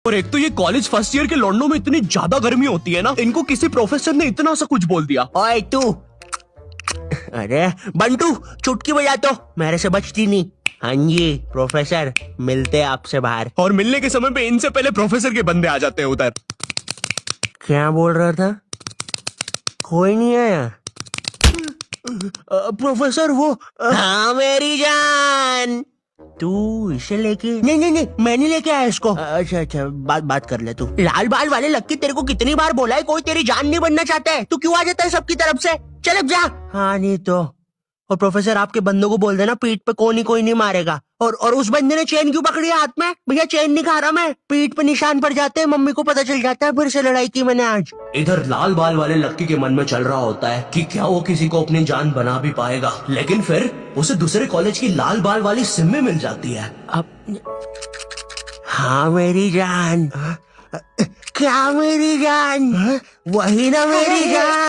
और एक तो ये कॉलेज फर्स्ट ईयर के लौंडों में इतनी ज्यादा गर्मी होती है ना, इनको किसी प्रोफेसर ने इतना सा कुछ बोल दिया। ओए तू, अरे बंटू चुटकी बजा तो, मेरे से बचती नहीं। हाँ जी प्रोफेसर, मिलते आपसे बाहर। और मिलने के समय पे इनसे पहले प्रोफेसर के बंदे आ जाते हैं उधर। क्या बोल रहा था? कोई नहीं आया? प्रोफेसर वो हाँ मेरी जान, तू इसे लेके? नहीं नहीं नहीं, मैं नहीं लेके आया इसको। अच्छा अच्छा, बात कर ले तू। लाल बाल वाले लक्की, तेरे को कितनी बार बोला है कोई तेरी जान नहीं बनना चाहता है, तू क्यों आ जाता है सबकी तरफ से? चल अब जा। हाँ नहीं तो। और प्रोफेसर आपके बंदों को बोल देना पीठ पे कोई नहीं मारेगा। और उस बंदे ने चेन क्यों पकड़ी है हाथ में? भैया चेन नहीं खा रहा मैं, पीठ पे निशान पड़ जाते हैं, मम्मी को पता चल जाता है, फिर से लड़ाई की मैंने आज। इधर लाल बाल वाले लक्की के मन में चल रहा होता है कि क्या वो किसी को अपनी जान बना भी पाएगा, लेकिन फिर उसे दूसरे कॉलेज की लाल बाल वाली सिम्मी मिल जाती है। अब हाँ मेरी जान। क्या मेरी जान? वही ना मेरी जान।